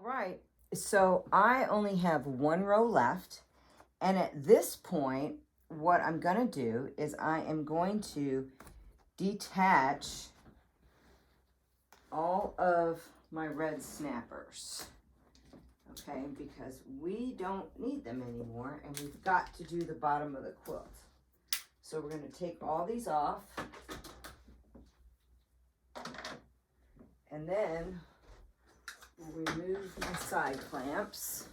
All right, so I only have one row left, and at this point what I'm going to do is I am going to detach all of my red snappers, okay, because we don't need them anymore, and we've got to do the bottom of the quilt. So we're going to take all these off, and then we'll remove the side clamps.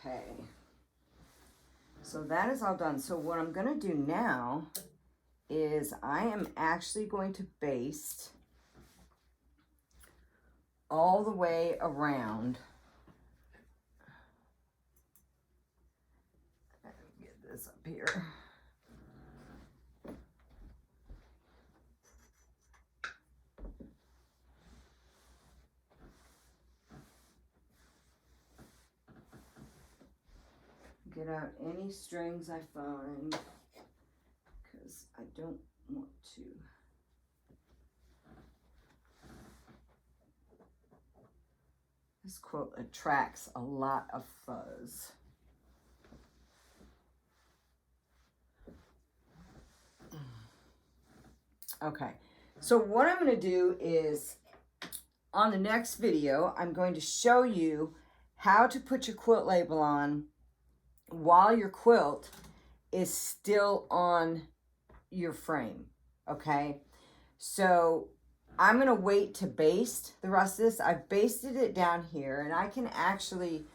Okay, so that is all done. So what I'm going to do now is I am actually going to baste all the way around. Let me get this up here. Get out any strings I find, because I don't want to. This quilt attracts a lot of fuzz. Okay, so what I'm going to do is, on the next video, I'm going to show you how to put your quilt label on while your quilt is still on your frame, okay? So I'm going to wait to baste the rest of this. I've basted it down here, and I can actually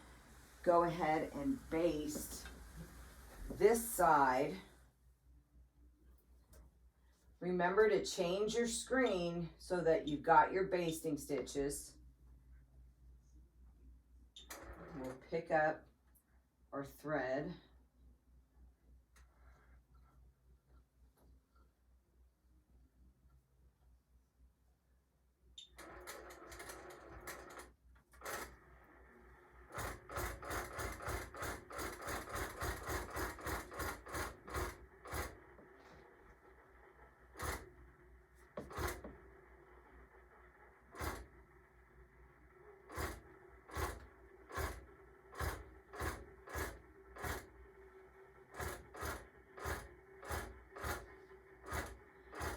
go ahead and baste this side. Remember to change your screen so that you've got your basting stitches. We'll pick up our thread.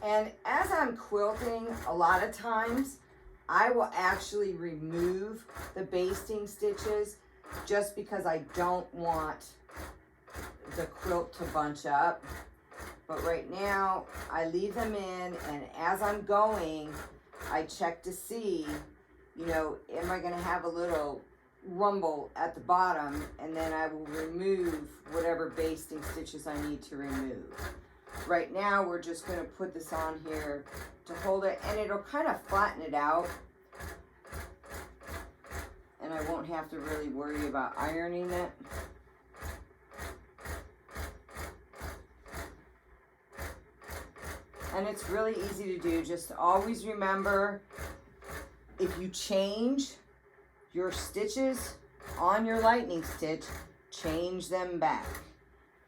And as I'm quilting, a lot of times I will actually remove the basting stitches just because I don't want the quilt to bunch up. But right now I leave them in, and as I'm going, I check to see, you know, am I gonna have a little rumble at the bottom, and then I will remove whatever basting stitches I need to remove. Right now, we're just going to put this on here to hold it, and it'll kind of flatten it out. And I won't have to really worry about ironing it. And it's really easy to do. Just always remember, if you change your stitches on your lightning stitch, change them back.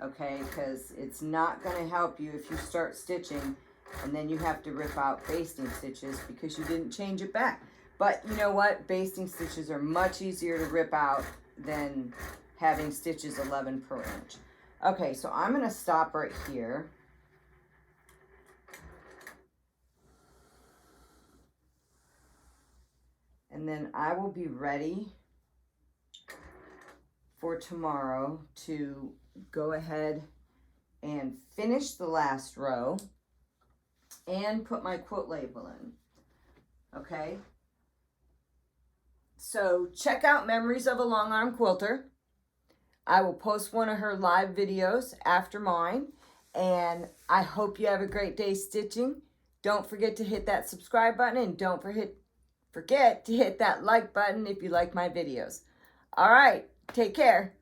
Okay, because it's not going to help you if you start stitching and then you have to rip out basting stitches because you didn't change it back. But you know what? Basting stitches are much easier to rip out than having stitches 11 per inch. Okay, so I'm going to stop right here. And then I will be ready for tomorrow to go ahead and finish the last row and put my quilt label in. Okay, so check out Memories of a Long Arm Quilter. I will post one of her live videos after mine, and I hope you have a great day stitching. Don't forget to hit that subscribe button, and don't forget to hit that like button if you like my videos. All right, take care.